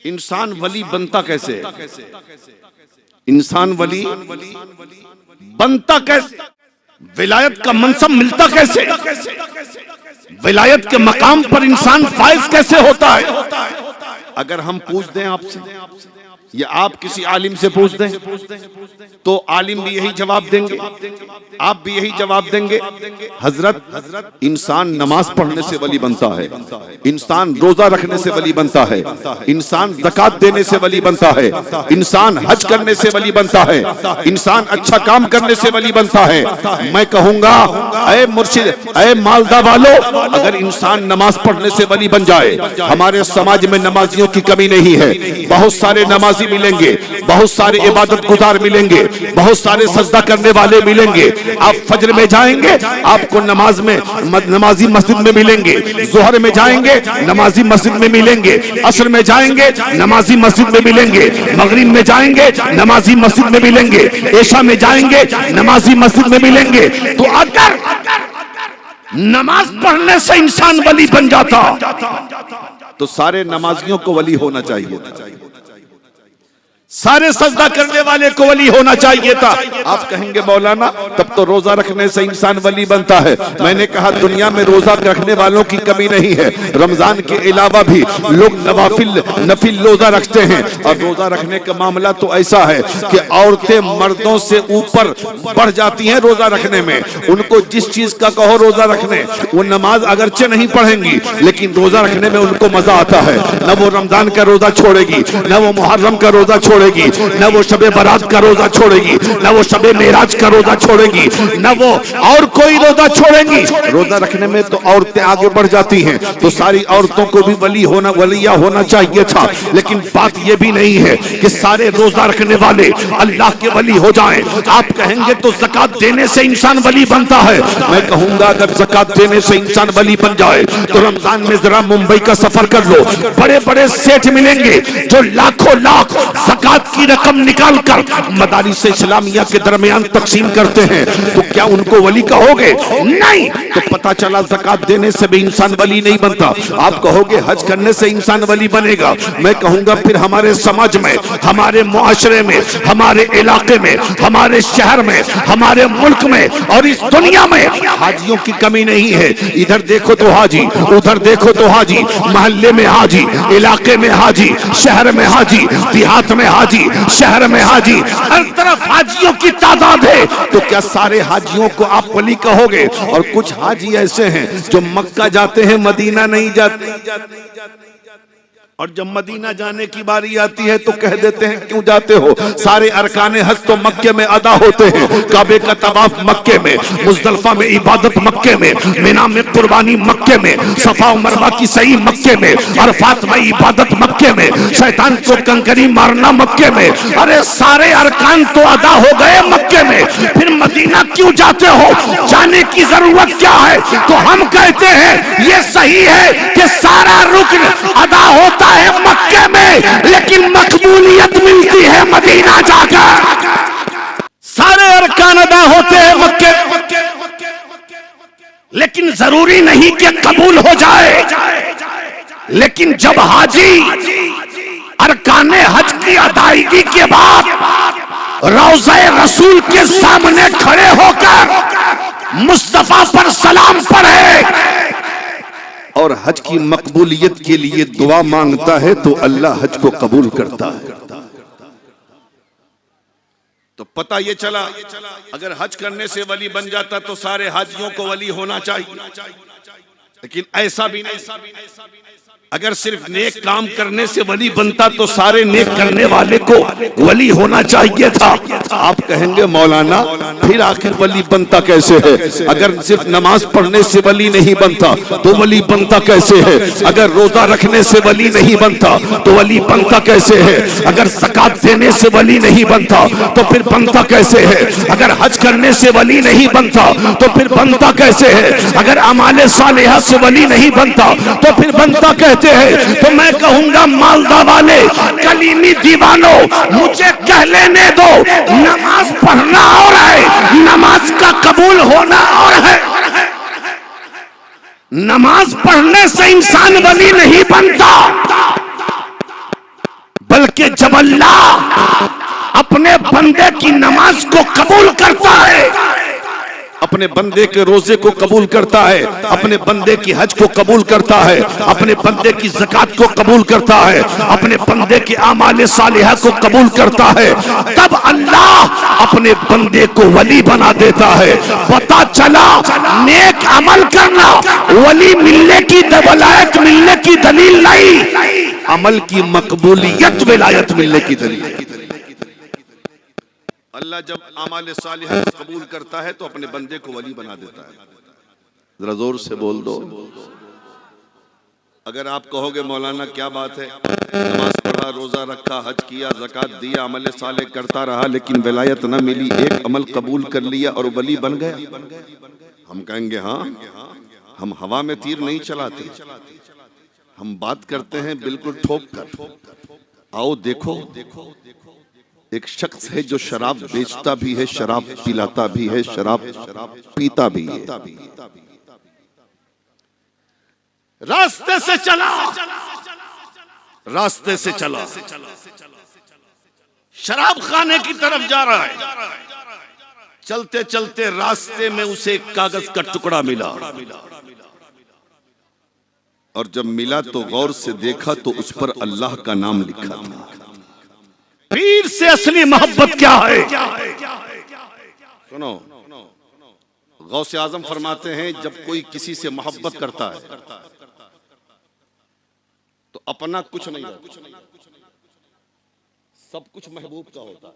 इंसान वली बनता कैसे? इंसान वली बनता कैसे? विलायत का मनसब मिलता कैसे? विलायत के मकाम पर इंसान फाइज कैसे होता है? अगर हम पूछ दें आपसे या आप किसी आलिम से पूछ दें तो आलिम भी यही जवाब देंगे, आप भी यही जवाब देंगे, हजरत इंसान नमाज पढ़ने से वली बनता है, इंसान रोजा रखने से वली बनता है, इंसान ज़कात देने से वली बनता है, इंसान हज करने से वली बनता है, इंसान अच्छा काम करने से वली बनता है। मैं कहूंगा ऐ मुर्शिद, ऐ मालदा वालों, अगर इंसान नमाज पढ़ने से वली बन जाए, हमारे समाज में नमाजियों की कमी नहीं है, बहुत सारे नमाजी मिलेंगे, बहुत सारे इबादत गुजार मिलेंगे, बहुत सारे सजदा करने वाले मिलेंगे। आप फजर में जाएंगे आपको नमाजी मस्जिद में मिलेंगे, जोहर में जाएंगे नमाजी मस्जिद में मिलेंगे, असर में जाएंगे नमाजी मस्जिद में मिलेंगे, मगरिब में जाएंगे नमाजी मस्जिद में मिलेंगे, ऐशा में जाएंगे नमाजी मस्जिद में मिलेंगे। तो अगर नमाज पढ़ने से इंसान वली बन जाता तो सारे नमाजियों को वली होना चाहिए, सारे सजदा करने वाले को वली होना चाहिए था। आप कहेंगे मौलाना तब तो रोजा रखने से इंसान वली बनता है। मैंने कहा दुनिया में रोजा रखने वालों की कमी नहीं है, रमजान के अलावा भी लोग नफिल रोजा रखते हैं। और रोजा रखने का मामला तो ऐसा है कि औरतें मर्दों से ऊपर बढ़ जाती हैं रोजा रखने में। उनको जिस चीज का कहो रोजा रखने, वो नमाज अगरचे नहीं पढ़ेंगी लेकिन रोजा रखने में उनको मजा आता है। न वो रमजान का रोजा छोड़ेगी, न वो मुहर्रम का रोजा छोड़ेगी, न वो शबे बारात का रोजा छोड़ेगी, न वो शबे मेराज का रोजा छोड़ेगी, न वो और कोई रोजा छोड़ेगी। रोजा रखने में तो औरतें आगे बढ़ जाती हैं, तो सारी औरतों को भी वलिया होना चाहिए था। लेकिन बात ये भी नहीं है कि सारे रोजा रखने वाले अल्लाह के वली हो जाएं। आप कहेंगे तो ज़कात देने से इंसान वली बनता है। मैं कहूंगा अगर ज़कात देने से इंसान वली बन जाए तो रमजान में जरा मुंबई का सफर कर लो, बड़े बड़े सेठ मिलेंगे जो लाखों लाख ज़कात की रकम निकाल कर मदारिस इस्लामिया के दरमियान तकसीम करते हैं। तो क्या उनको वली कहोगे? नहीं। तो पता चला ज़कात देने से भी इंसान वली नहीं बनता। आप कहोगे हज करने से इंसान वली बनेगा। मैं कहूंगा फिर हमारे समाज में, हमारे मुआशरे में, हमारे इलाके में, हमारे शहर में, हमारे मुल्क में और इस दुनिया में हाजियों की कमी नहीं है। इधर देखो तो हाजी, उधर देखो तो हाजी, मोहल्ले में हाजी, इलाके में हाजी, शहर में हाजी, देहात में हाजी, शहर में हाजी, हर तरफ हाजियों की तादाद है। तो क्या सारे हाजियों को आप वली कहोगे? और कुछ हाजी ऐसे हैं जो मक्का जाते हैं मदीना नहीं जाते, और जब मदीना जाने की बारी आती है तो कह देते हैं क्यों जाते हो? सारे अरकाने हज तो मक्के में अदा होते हैं, काबे का तवाफ मक्के में, मुज़दलिफा में इबादत मक्के में, मिना में कुर्बानी मक्के में, सफा और मरवा की सही मक्के में, अरफात में इबादत मक्के में, शैतान को कंकरी मारना मक्के में। अरे सारे अरकान तो अदा हो गए मक्के में, फिर मदीना क्यों जाते हो? जाने की जरूरत क्या है? तो हम कहते हैं ये सही है कि सारा रुकन अदा होता है मक्के में, लेकिन मकबूलियत मिलती है मदीना जाकर। सारे अरकान अदा होते हैं मक्के, लेकिन जरूरी नहीं कि कबूल हो जाए। लेकिन जब हाजी अरकाने हज की अदायगी के बाद रौज़े रसूल के सामने खड़े होकर मुस्तफा पर सलाम पढ़े और हज की मकबूलियत के लिए दुआ मांगता है तो अल्लाह हज को कबूल करता है। तो पता ये चला अगर हज करने से वली बन जाता तो सारे हाजियों को वली होना चाहिए, लेकिन ऐसा भी नहीं। अगर सिर्फ नेक काम करने से वली बनता तो सारे नेक करने वाले को वली होना चाहिए था। आप कहेंगे मौलाना फिर आखिर वली बनता कैसे है? अगर सिर्फ नमाज पढ़ने से वली नहीं बनता तो वली बनता कैसे है? अगर रोजा रखने से वली नहीं बनता तो वली बनता कैसे है? अगर ज़कात देने से वली नहीं बनता तो फिर बनता कैसे है? अगर हज करने से वली नहीं बनता तो फिर बनता कैसे है? अगर अमाले सालिहा से वली नहीं बनता तो फिर बनता कैसे है? तो मैं कहूंगा मालदा वाले कलीमी दीवानों, मुझे कह लेने दो, नमाज पढ़ना और है, नमाज का कबूल होना और है। नमाज पढ़ने से इंसान वली नहीं बनता। के जब अल्लाह अपने बंदे की नमाज को कबूल करता है, अपने बंदे के रोजे को कबूल करता है, अपने बंदे की हज को कबूल करता है, अपने बंदे की ज़कात को कबूल करता है, अपने बंदे के आमाल सालिहा को कबूल करता है, तब अल्लाह अपने बंदे को वली बना देता है। पता चला नेक अमल करना वली मिलने की, वलायत मिलने की दलील नहीं, अमल की मकबूलियत विलायत मिलने की दलील। अल्लाह जब आमाल सालिहा को कबूल करता है तो अपने बंदे को वली बना देता है। जरा जोर से बोल दो। अगर आप कहोगे मौलाना क्या बात है, नमाज पढ़ा, रोजा रखा, हज किया, ज़कात दिया, अमल सालिह करता रहा, लेकिन विलायत न मिली, एक अमल कबूल कर लिया और वली बन गया, हम कहेंगे हाँ, हम हवा में तीर नहीं चलाते, हम बात करते हैं बिल्कुल ठोक कर। आओ देखो, एक शख्स है जो शराब बेचता भी है, शराब पिलाता भी है, शराब पीता भी है। रास्ते से चला, रास्ते से चला, शराब खाने की तरफ जा रहा है। चलते चलते रास्ते में उसे एक कागज का टुकड़ा मिला, और जब मिला तो गौर से देखा तो उस पर अल्लाह का नाम लिखा था। पीर से असली मोहब्बत क्या है? सुनो, गौसे आजम फरमाते हैं जब कोई किसी से मोहब्बत करता है तो अपना कुछ नहीं रहता, सब कुछ महबूब का होता है।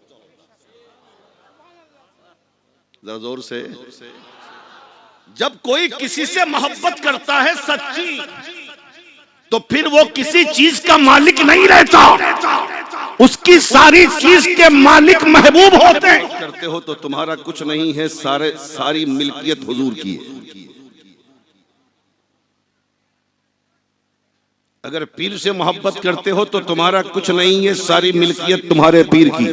जरा जोर से, जब कोई किसी से मोहब्बत करता है सच्ची, तो फिर वो किसी चीज का मालिक नहीं रहता, उसकी सारी चीज के मालिक महबूब होते हैं। करते हो तो तुम्हारा कुछ नहीं है, सारी मिल्कियत हुजूर की है। अगर पीर से मोहब्बत करते हो तो तुम्हारा कुछ नहीं है, सारी मिल्कियत तुम्हारे पीर की।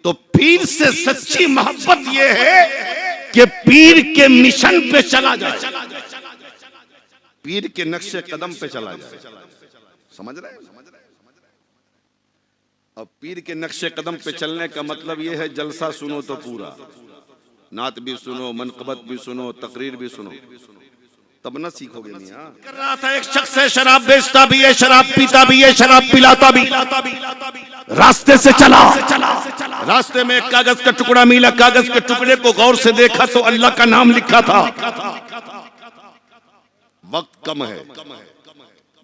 तो पीर से सच्ची मोहब्बत यह है कि पीर के मिशन पे चला जाए, पीर के नक्शे कदम पे चला जाए। समझ रहे हैं? अब पीर के नक्शे कदम पे चलने का मतलब यह है जलसा सुनो तो पूरा, नात भी सुनो, मनकबत भी सुनो, तकरीर भी सुनो, तब ना सीखोगे। नहीं कर रहा था एक शख्स है, शराब बेचता भी है, शराब पीता भी है, शराब पिलाता भी। रास्ते से चला, रास्ते में एक कागज का टुकड़ा मिला, कागज के टुकड़े को गौर से देखा तो अल्लाह का नाम लिखा था। वक्त कम है,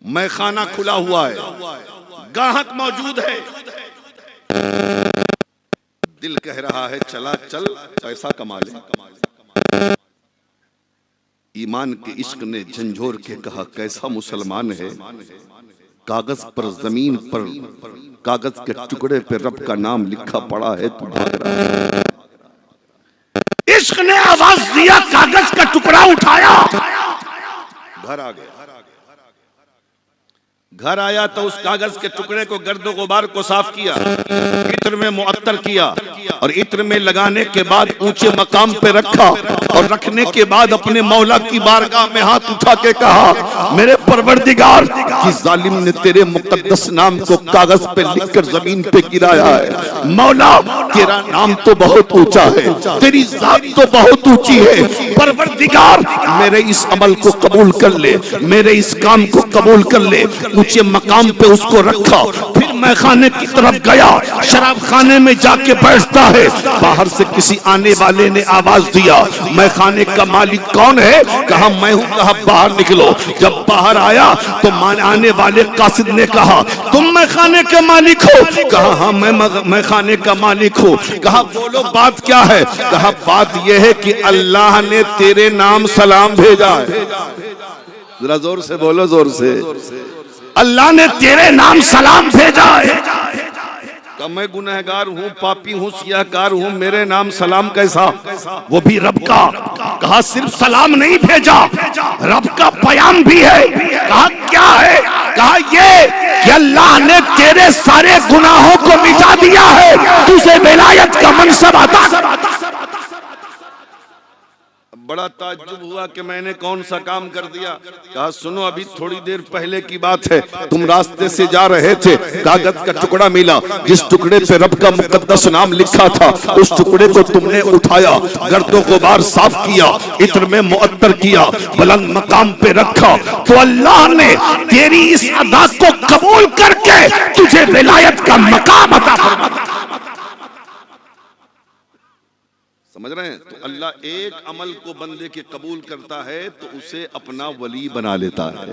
मैखाना खुला हुआ है, गाहक मौजूद है, दिल कह रहा है चला चल पैसा कमा ले। ईमान के इश्क ने झंझोर के कहा कैसा मुसलमान है, कागज पर, जमीन पर, कागज के टुकड़े पे रब का नाम लिखा पड़ा है, तू भाग रहा है। इश्क ने आवाज दिया, कागज का टुकड़ा उठाया, घर आ गया। घर आया तो उस कागज के टुकड़े को, गर्दो गुबार को साफ किया, इत्र में मुअत्तर किया, और इत्र में लगाने के बाद ऊंचे मकाम पे रखा, और रखने के बाद अपने मौला की बारगाह में हाथ उठा के कहा मेरे परवरदिगार, कि जालिम ने तेरे मुकद्दस नाम को कागज पे लिखकर जमीन पे गिराया है। मौला तेरा नाम तो बहुत ऊंचा है, तेरी जात तो बहुत ऊंची है, परवरदिगार मेरे इस अमल को कबूल कर ले, मेरे इस काम को कबूल कर ले। ऊंचे मकाम पे उसको रखा, फिर मैखाने की तरफ गया, शराब खाने में जाके बैठता है। बाहर से किसी आने वाले ने आवाज दिया, मैखाने का मालिक कौन है? कहा मैं हूं। कहा बाहर निकलो। जब बाहर आया तो आने वाले कासिद ने कहा तुम मैखाने के मालिक हो? कहा हाँ मैं मैखाने का मालिक हूँ। कहा बोलो बात क्या है? कहा बात यह है कि अल्लाह ने तेरे नाम सलाम भेजा है। जरा जोर से बोलो, जोर से। अल्लाह ने तेरे नाम सलाम भेजा है। मैं गुनहगार हूँ, पापी हूँ, सियाहकार हूँ, मेरे नाम सलाम कैसा? वो भी रब का। कहा सिर्फ सलाम नहीं भेजा, रब का पयाम भी है। कहा क्या है? कहा ये कि अल्लाह ने तेरे सारे गुनाहों को मिटा दिया है, तुझे विलायत का मनसब अता। बड़ा ताज्जुब हुआ कि मैंने कौन सा काम कर दिया। कहा सुनो, अभी थोड़ी देर पहले की बात है, तुम रास्ते से जा रहे थे, कागज का टुकड़ा मिला, जिस टुकड़े पे रब का मुकद्दस नाम लिखा था, उस टुकड़े को तुमने उठाया, गर्दों को बार साफ किया, इत्र में मुअत्तर किया, बुलंद मकाम पे रखा, तो अल्लाह ने तेरी इस अदा को कबूल करके तुझे विलायत का मकाम अता फरमाया। समझ रहे हैं? तो अल्लाह एक अमल को बंदे के कबूल करता है तो उसे अपना वली बना लेता है।